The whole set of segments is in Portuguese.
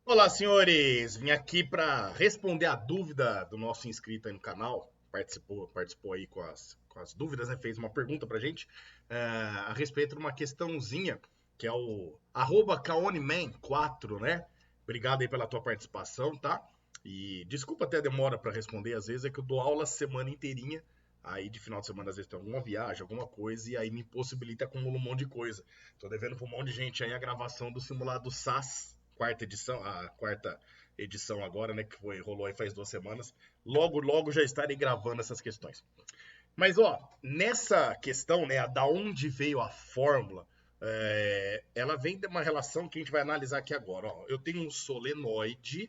Olá, senhores! Vim aqui para responder a dúvida do nosso inscrito aí no canal. Participou aí com as dúvidas, né? Fez uma pergunta pra gente a respeito de uma questãozinha que é o @kaoniman4, né? Obrigado aí pela tua participação, tá? E desculpa até a demora para responder, às vezes é que eu dou aula a semana inteirinha, aí de final de semana às vezes tem alguma viagem, alguma coisa, e aí me impossibilita acumular um monte de coisa. Tô devendo pra um monte de gente aí a gravação do simulado SAS, a quarta edição agora, né, que rolou aí faz 2 semanas. Logo, logo já estarei gravando essas questões. Mas, ó, nessa questão, né, da onde veio a fórmula, ela vem de uma relação que a gente vai analisar aqui agora. Ó, eu tenho um solenoide,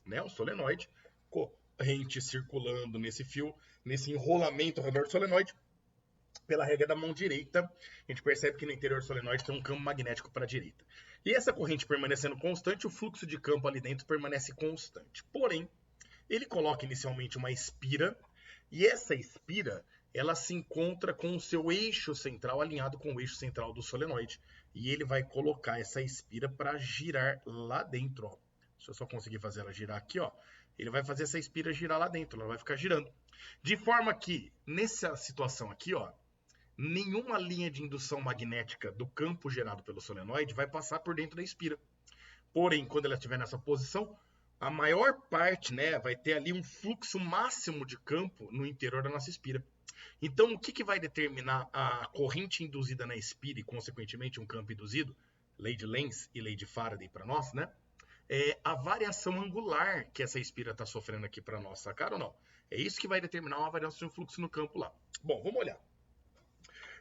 né, um solenoide, corrente circulando nesse fio, nesse enrolamento ao redor do solenoide, pela regra da mão direita, a gente percebe que no interior do solenoide tem um campo magnético para a direita. E essa corrente permanecendo constante, o fluxo de campo ali dentro permanece constante. Porém, ele coloca inicialmente uma espira, e essa espira ela se encontra com o seu eixo central alinhado com o eixo central do solenoide. E ele vai colocar essa espira para girar lá dentro. Ó. Se eu só conseguir fazer ela girar aqui, ó, ele vai fazer essa espira girar lá dentro, ela vai ficar girando. De forma que, nessa situação aqui, ó, nenhuma linha de indução magnética do campo gerado pelo solenoide vai passar por dentro da espira. Porém, quando ela estiver nessa posição, a maior parte, né, vai ter ali um fluxo máximo de campo no interior da nossa espira. Então, o que vai determinar a corrente induzida na espira e, consequentemente, um campo induzido? Lei de Lenz e lei de Faraday para nós, né? É a variação angular que essa espira está sofrendo aqui para nós, sacaram ou não? É isso que vai determinar uma variação de fluxo no campo lá. Bom, vamos olhar.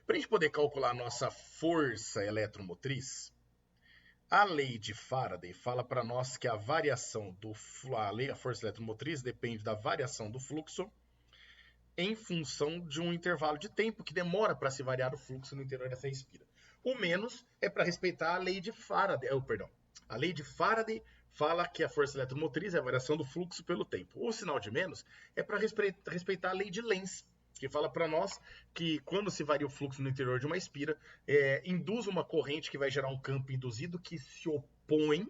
Para a gente poder calcular a nossa força eletromotriz, a lei de Faraday fala para nós que a a força eletromotriz depende da variação do fluxo em função de um intervalo de tempo que demora para se variar o fluxo no interior dessa espira. O menos é para respeitar a lei de Faraday. Perdão. A lei de Faraday fala que a força eletromotriz é a variação do fluxo pelo tempo. O sinal de menos é para respeitar a lei de Lenz, que fala para nós que quando se varia o fluxo no interior de uma espira, induz uma corrente que vai gerar um campo induzido que se opõe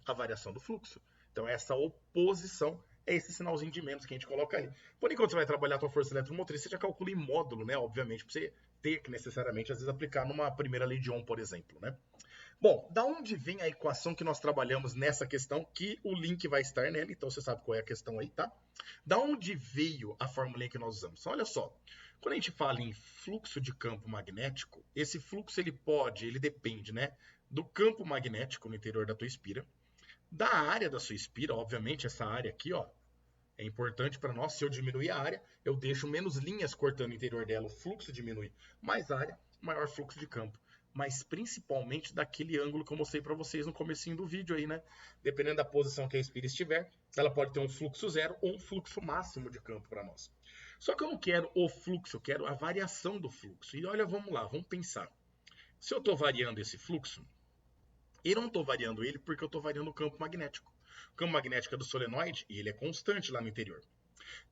à variação do fluxo. Então, essa oposição é esse sinalzinho de menos que a gente coloca aí. Por enquanto você vai trabalhar a tua força eletromotriz, você já calcula em módulo, né? Obviamente, para você ter que necessariamente, às vezes, aplicar numa primeira lei de Ohm, por exemplo, né? Bom, da onde vem a equação que nós trabalhamos nessa questão, que o link vai estar nela, então você sabe qual é a questão aí, tá? Da onde veio a fórmula que nós usamos? Então, olha só, quando a gente fala em fluxo de campo magnético, esse fluxo ele depende, né, do campo magnético no interior da tua espira, da área da sua espira, obviamente, essa área aqui, ó, é importante para nós. Se eu diminuir a área, eu deixo menos linhas cortando o interior dela, o fluxo diminui. Mais área, maior fluxo de campo. Mas principalmente daquele ângulo que eu mostrei para vocês no comecinho do vídeo aí, né? Dependendo da posição que a espira estiver, ela pode ter um fluxo zero ou um fluxo máximo de campo para nós. Só que eu não quero o fluxo, eu quero a variação do fluxo. E olha, vamos lá, vamos pensar. Se eu estou variando esse fluxo, eu não estou variando ele porque eu estou variando o campo magnético. O campo magnético é do solenoide e ele é constante lá no interior.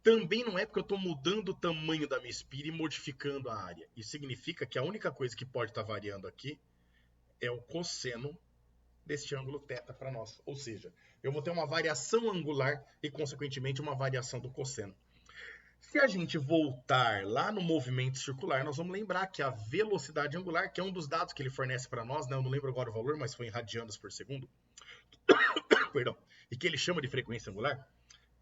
Também não é porque eu estou mudando o tamanho da minha espira e modificando a área. Isso significa que a única coisa que pode estar variando aqui é o cosseno deste ângulo θ para nós. Ou seja, eu vou ter uma variação angular e, consequentemente, uma variação do cosseno. Se a gente voltar lá no movimento circular, nós vamos lembrar que a velocidade angular, que é um dos dados que ele fornece para nós, né? Eu não lembro agora o valor, mas foi em radianos por segundo, perdão, e que ele chama de frequência angular,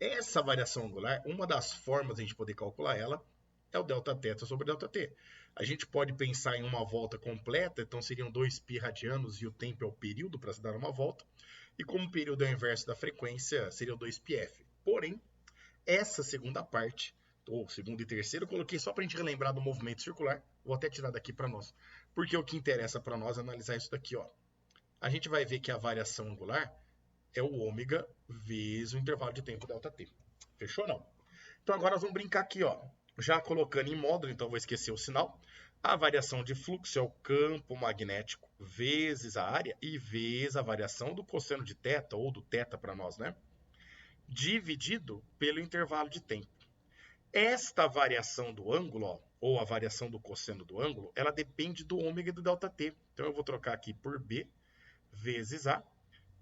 essa variação angular, uma das formas de a gente poder calcular ela é o Δθ sobre ΔT. A gente pode pensar em uma volta completa, então seriam 2π radianos e o tempo é o período para se dar uma volta. E como o período é o inverso da frequência, seria o 2πf. Porém, essa segunda parte, ou segundo e terceiro, eu coloquei só para a gente relembrar do movimento circular. Vou até tirar daqui para nós. Porque o que interessa para nós é analisar isso daqui, ó. A gente vai ver que a variação angular é o ômega vezes o intervalo de tempo ΔT. Fechou não? Então agora nós vamos brincar aqui, ó. Já colocando em módulo, então vou esquecer o sinal. A variação de fluxo é o campo magnético vezes a área e vezes a variação do cosseno de θ, ou do θ para nós, né? Dividido pelo intervalo de tempo. Esta variação do ângulo, ó, ou a variação do cosseno do ângulo, ela depende do ômega e do ΔT. Então eu vou trocar aqui por B vezes A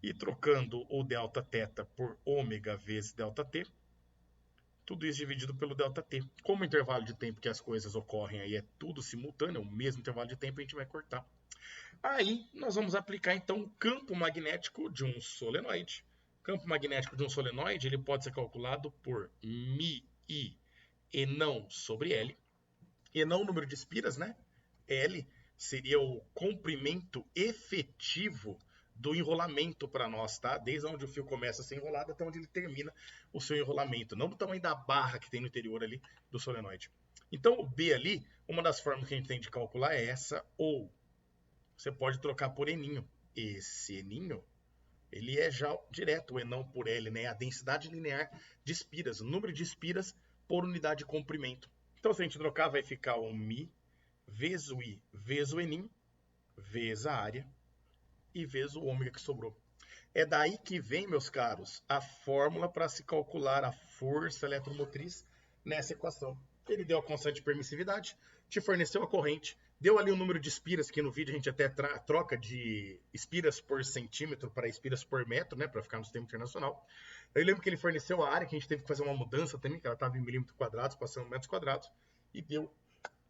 e trocando o ΔT por ômega vezes ΔT, tudo isso dividido pelo ΔT. Como o intervalo de tempo que as coisas ocorrem aí é tudo simultâneo, é o mesmo intervalo de tempo, a gente vai cortar. Aí nós vamos aplicar então o campo magnético de um solenoide. O campo magnético de um solenoide ele pode ser calculado por μI e não sobre L. E não o número de espiras, né? L seria o comprimento efetivo do enrolamento para nós, tá? Desde onde o fio começa a ser enrolado até onde ele termina o seu enrolamento, não do tamanho da barra que tem no interior ali do solenoide. Então, o B ali, uma das formas que a gente tem de calcular é essa, ou você pode trocar por eninho. Esse eninho, ele é já direto, o E não por L, né? A densidade linear de espiras, o número de espiras por unidade de comprimento. Então, se a gente trocar, vai ficar o μ vezes o I vezes o enim, vezes a área, e vezes o ômega que sobrou. É daí que vem, meus caros, a fórmula para se calcular a força eletromotriz nessa equação. Ele deu a constante de permissividade, te forneceu a corrente, deu ali o número de espiras, que no vídeo a gente até troca de espiras por centímetro para espiras por metro, né, para ficar no sistema internacional. Eu lembro que ele forneceu a área, que a gente teve que fazer uma mudança também, que ela estava em milímetros quadrados, passando em metros quadrados, e deu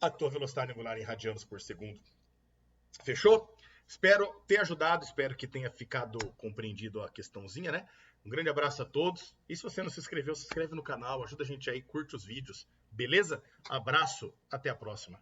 a tua velocidade angular em radianos por segundo. Fechou? Espero ter ajudado, espero que tenha ficado compreendido a questãozinha, né? Um grande abraço a todos. E se você não se inscreveu, se inscreve no canal, ajuda a gente aí, curte os vídeos. Beleza? Abraço, até a próxima.